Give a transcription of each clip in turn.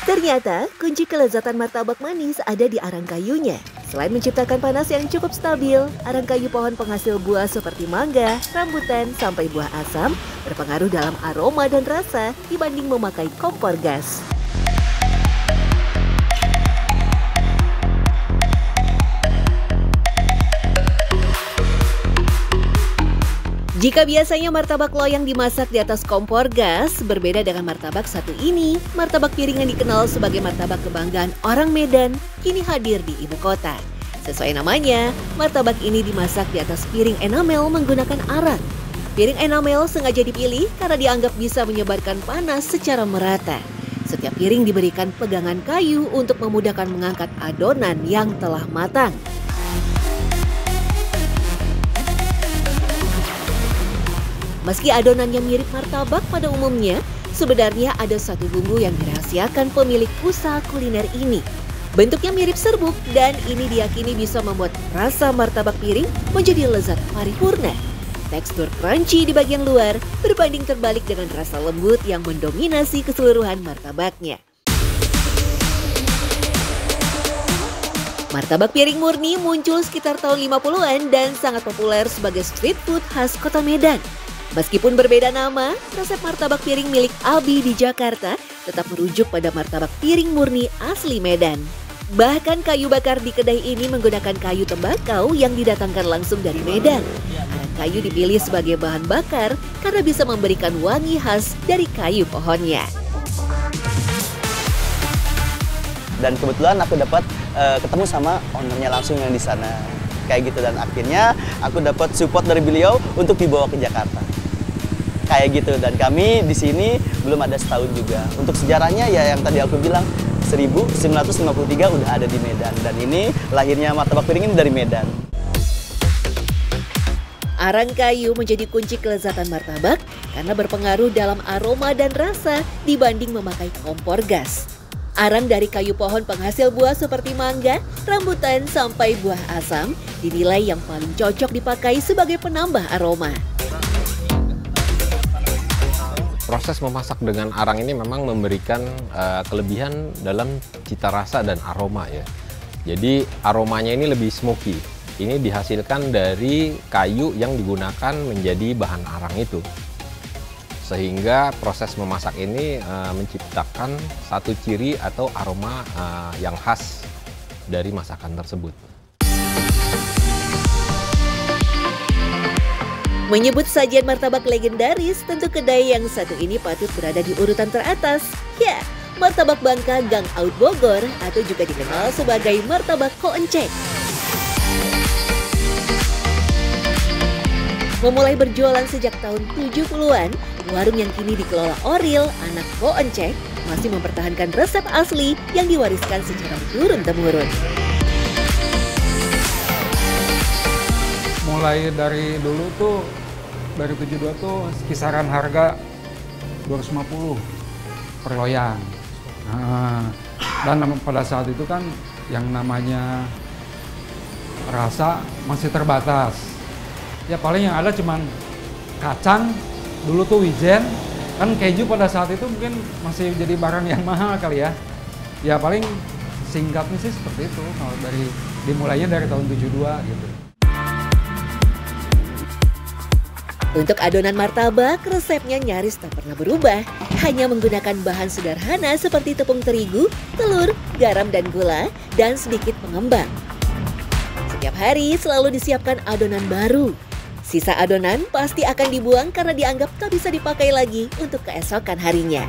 Ternyata, kunci kelezatan martabak manis ada di arang kayunya. Selain menciptakan panas yang cukup stabil, arang kayu pohon penghasil buah seperti mangga, rambutan, sampai buah asam berpengaruh dalam aroma dan rasa dibanding memakai kompor gas. Jika biasanya martabak loyang dimasak di atas kompor gas, berbeda dengan martabak satu ini. Martabak piring yang dikenal sebagai martabak kebanggaan orang Medan, kini hadir di ibu kota. Sesuai namanya, martabak ini dimasak di atas piring enamel menggunakan arang. Piring enamel sengaja dipilih karena dianggap bisa menyebarkan panas secara merata. Setiap piring diberikan pegangan kayu untuk memudahkan mengangkat adonan yang telah matang. Meski adonannya mirip martabak pada umumnya, sebenarnya ada satu bumbu yang dirahasiakan pemilik usaha kuliner ini. Bentuknya mirip serbuk dan ini diyakini bisa membuat rasa martabak piring menjadi lezat paripurna. Tekstur crunchy di bagian luar berbanding terbalik dengan rasa lembut yang mendominasi keseluruhan martabaknya. Martabak piring murni muncul sekitar tahun 50-an dan sangat populer sebagai street food khas kota Medan. Meskipun berbeda nama, resep martabak piring milik Abi di Jakarta tetap merujuk pada martabak piring murni asli Medan. Bahkan kayu bakar di kedai ini menggunakan kayu tembakau yang didatangkan langsung dari Medan. Arang kayu dipilih sebagai bahan bakar karena bisa memberikan wangi khas dari kayu pohonnya. Dan kebetulan aku dapat ketemu sama ownernya langsung yang di sana. Kayak gitu, dan akhirnya aku dapat support dari beliau untuk dibawa ke Jakarta. Kayak gitu, dan kami di sini belum ada setahun juga. Untuk sejarahnya ya yang tadi aku bilang 1953 udah ada di Medan, dan ini lahirnya martabak piring ini dari Medan. Arang kayu menjadi kunci kelezatan martabak karena berpengaruh dalam aroma dan rasa dibanding memakai kompor gas. Arang dari kayu pohon penghasil buah seperti mangga, rambutan, sampai buah asam dinilai yang paling cocok dipakai sebagai penambah aroma. Proses memasak dengan arang ini memang memberikan kelebihan dalam cita rasa dan aroma ya. Jadi aromanya ini lebih smoky. Ini dihasilkan dari kayu yang digunakan menjadi bahan arang itu. Sehingga proses memasak ini menciptakan satu ciri atau aroma yang khas dari masakan tersebut. Menyebut sajian martabak legendaris, tentu kedai yang satu ini patut berada di urutan teratas. Ya, martabak Bangka Gang Out Bogor atau juga dikenal sebagai martabak Ko Encek. Memulai berjualan sejak tahun 70-an, warung yang kini dikelola Oril, anak Ko Encek, masih mempertahankan resep asli yang diwariskan secara turun-temurun. Mulai dari dulu tuh, dari 72 tuh kisaran harga 250 per loyang. Dan pada saat itu kan yang namanya rasa masih terbatas. Ya paling yang ada cuman kacang, dulu tuh wijen, kan keju pada saat itu mungkin masih jadi barang yang mahal kali ya. Ya paling singkatnya sih seperti itu, kalau dimulainya dari tahun 72 gitu. Untuk adonan martabak, resepnya nyaris tak pernah berubah. Hanya menggunakan bahan sederhana seperti tepung terigu, telur, garam dan gula, dan sedikit pengembang. Setiap hari selalu disiapkan adonan baru. Sisa adonan pasti akan dibuang karena dianggap tak bisa dipakai lagi untuk keesokan harinya.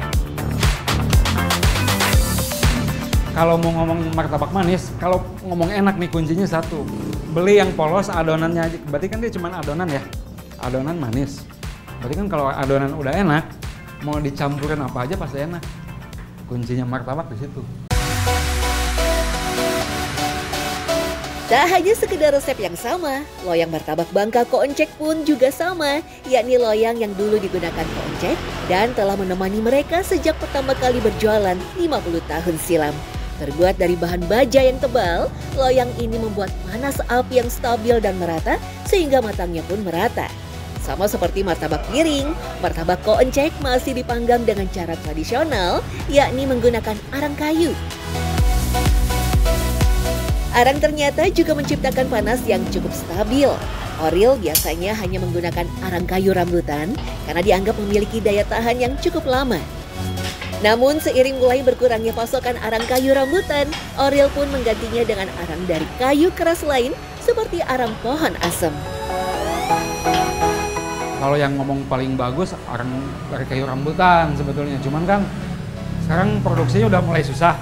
Kalau mau ngomong martabak manis, kalau ngomong enak nih kuncinya satu. Beli yang polos adonannya aja, berarti kan dia cuma adonan ya. Adonan manis. Berarti kan kalau adonan udah enak, mau dicampurin apa aja pasti enak. Kuncinya martabak di situ. Tak hanya sekedar resep yang sama, loyang martabak Bangka Ko Encek pun juga sama, yakni loyang yang dulu digunakan Ko Encek dan telah menemani mereka sejak pertama kali berjualan 50 tahun silam. Terbuat dari bahan baja yang tebal, loyang ini membuat panas api yang stabil dan merata sehingga matangnya pun merata. Sama seperti martabak piring, martabak kooncek masih dipanggang dengan cara tradisional, yakni menggunakan arang kayu. Arang ternyata juga menciptakan panas yang cukup stabil. Oril biasanya hanya menggunakan arang kayu rambutan karena dianggap memiliki daya tahan yang cukup lama. Namun seiring mulai berkurangnya pasokan arang kayu rambutan, Oril pun menggantinya dengan arang dari kayu keras lain seperti arang pohon asem. Kalau yang ngomong paling bagus arang dari kayu rambutan sebetulnya, cuman kan sekarang produksinya udah mulai susah.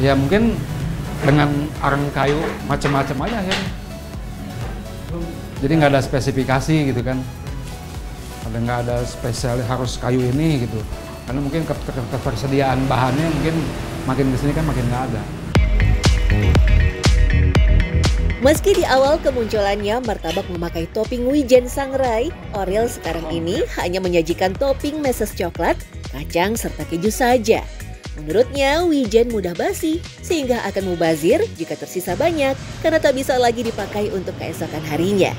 Ya mungkin dengan arang kayu macam-macam aja ya. Jadi nggak ada spesifikasi gitu kan. Nggak ada spesial harus kayu ini gitu. Karena mungkin ketersediaan bahannya mungkin makin kesini kan makin nggak ada. Meski di awal kemunculannya martabak memakai topping wijen sangrai, Oril sekarang ini hanya menyajikan topping meses coklat, kacang, serta keju saja. Menurutnya, wijen mudah basi, sehingga akan mubazir jika tersisa banyak karena tak bisa lagi dipakai untuk keesokan harinya.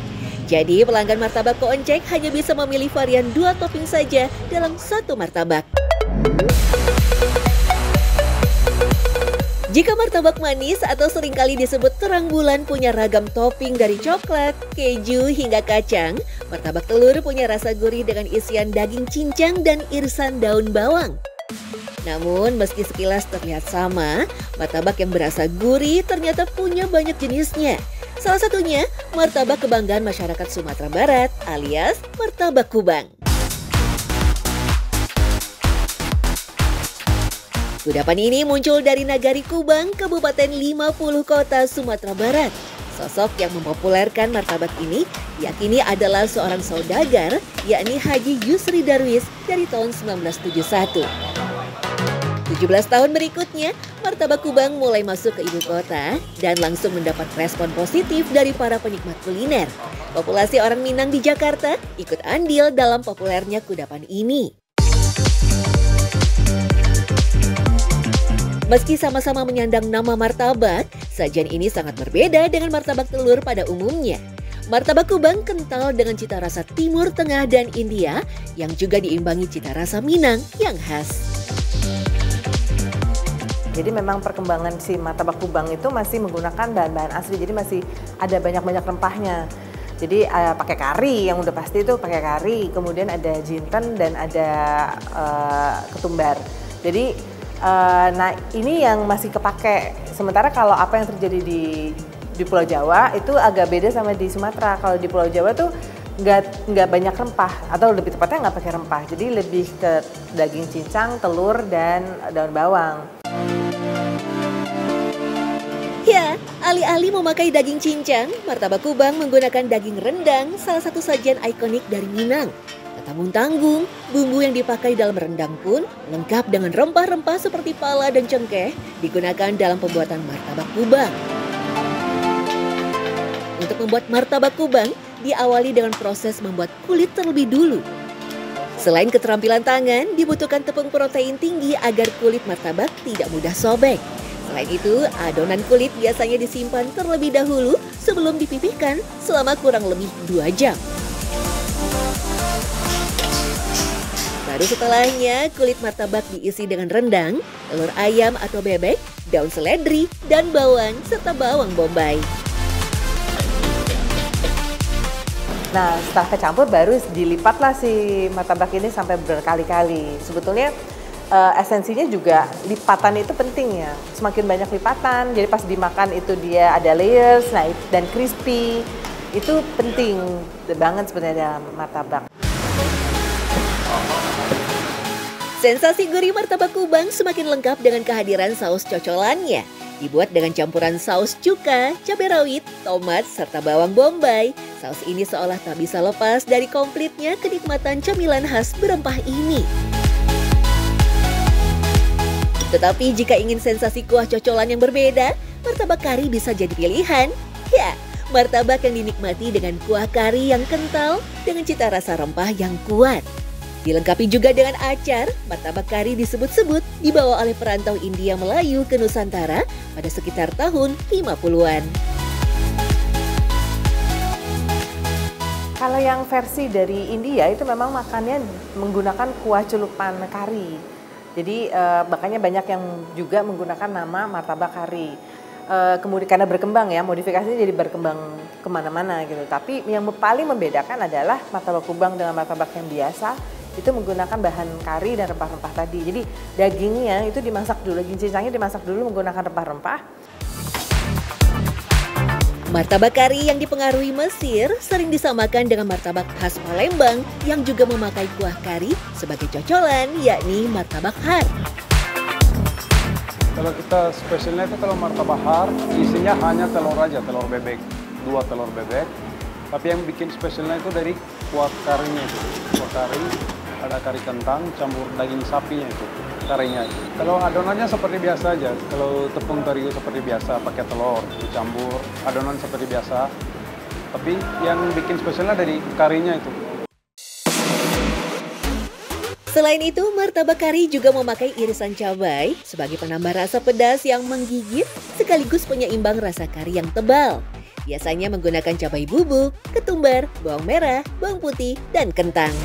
Jadi pelanggan martabak kooncek hanya bisa memilih varian 2 topping saja dalam satu martabak. Jika martabak manis atau seringkali disebut terang bulan punya ragam topping dari coklat, keju hingga kacang, martabak telur punya rasa gurih dengan isian daging cincang dan irisan daun bawang. Namun meski sekilas terlihat sama, martabak yang berasa gurih ternyata punya banyak jenisnya. Salah satunya martabak kebanggaan masyarakat Sumatera Barat alias martabak Kubang. Kudapan ini muncul dari Nagari Kubang, Kabupaten 50 Kota, Sumatera Barat. Sosok yang mempopulerkan martabak ini yakini adalah seorang saudagar, yakni Haji Yusri Darwis dari tahun 1971. 17 tahun berikutnya, martabak Kubang mulai masuk ke ibu kota dan langsung mendapat respon positif dari para penikmat kuliner. Populasi orang Minang di Jakarta ikut andil dalam populernya kudapan ini. Meski sama-sama menyandang nama martabak, sajian ini sangat berbeda dengan martabak telur pada umumnya. Martabak Kubang kental dengan cita rasa Timur Tengah dan India yang juga diimbangi cita rasa Minang yang khas. Jadi memang perkembangan si martabak Kubang itu masih menggunakan bahan-bahan asli, jadi masih ada banyak-banyak rempahnya. Jadi pakai kari, yang udah pasti itu pakai kari, kemudian ada jinten dan ada ketumbar. Jadi nah ini yang masih kepake. Sementara kalau apa yang terjadi di Pulau Jawa itu agak beda sama di Sumatera. Kalau di Pulau Jawa tuh nggak banyak rempah, atau lebih tepatnya nggak pakai rempah. Jadi lebih ke daging cincang, telur dan daun bawang. Ya, alih-alih memakai daging cincang, martabak Kubang menggunakan daging rendang, salah satu sajian ikonik dari Minang. Tak tanggung, bumbu yang dipakai dalam rendang pun lengkap dengan rempah-rempah seperti pala dan cengkeh digunakan dalam pembuatan martabak Kubang. Untuk membuat martabak Kubang, diawali dengan proses membuat kulit terlebih dulu. Selain keterampilan tangan, dibutuhkan tepung protein tinggi agar kulit martabak tidak mudah sobek. Selain itu, adonan kulit biasanya disimpan terlebih dahulu sebelum dipipihkan selama kurang lebih 2 jam. Baru setelahnya, kulit martabak diisi dengan rendang, telur ayam atau bebek, daun seledri, dan bawang, serta bawang bombay. Nah, setelah kecampur baru dilipatlah si martabak ini sampai berkali-kali. Sebetulnya esensinya juga lipatan itu penting ya. Semakin banyak lipatan, jadi pas dimakan itu dia ada layers, nah dan crispy. Itu penting banget sebenarnya dalam martabak. Sensasi gurih martabak Kubang semakin lengkap dengan kehadiran saus cocolannya. Dibuat dengan campuran saus cuka, cabai rawit, tomat, serta bawang bombay. Saus ini seolah tak bisa lepas dari komplitnya kenikmatan camilan khas berempah ini. Tetapi jika ingin sensasi kuah cocolan yang berbeda, martabak kari bisa jadi pilihan. Ya, martabak yang dinikmati dengan kuah kari yang kental dengan cita rasa rempah yang kuat. Dilengkapi juga dengan acar, martabak kari disebut-sebut dibawa oleh perantau India Melayu ke Nusantara pada sekitar tahun 50-an. Kalau Kalau yang versi dari India itu memang makannya menggunakan kuah celupan kari. Jadi makanya banyak yang juga menggunakan nama martabak kari. Kemudian karena berkembang ya, modifikasinya jadi berkembang kemana-mana gitu. Tapi yang paling membedakan adalah martabak kubang dengan martabak yang biasa itu menggunakan bahan kari dan rempah-rempah tadi. Jadi dagingnya itu dimasak dulu, daging cincangnya dimasak dulu menggunakan rempah-rempah. Martabak kari yang dipengaruhi Mesir sering disamakan dengan martabak khas Palembang yang juga memakai kuah kari sebagai cocolan, yakni martabak har. Kalau kita spesialnya itu kalau martabak har, isinya hanya telur aja, telur bebek, 2 telur bebek. Tapi yang bikin spesialnya itu dari kuah karinya itu, kuah kari, ada kari kentang, campur daging sapinya itu, karinya. Kalau adonannya seperti biasa aja, kalau tepung terigu seperti biasa, pakai telur, dicampur, adonan seperti biasa. Tapi yang bikin spesialnya dari karinya itu. Selain itu, martabak kari juga memakai irisan cabai sebagai penambah rasa pedas yang menggigit sekaligus penyeimbang rasa kari yang tebal. Biasanya menggunakan cabai bubuk, ketumbar, bawang merah, bawang putih, dan kentang.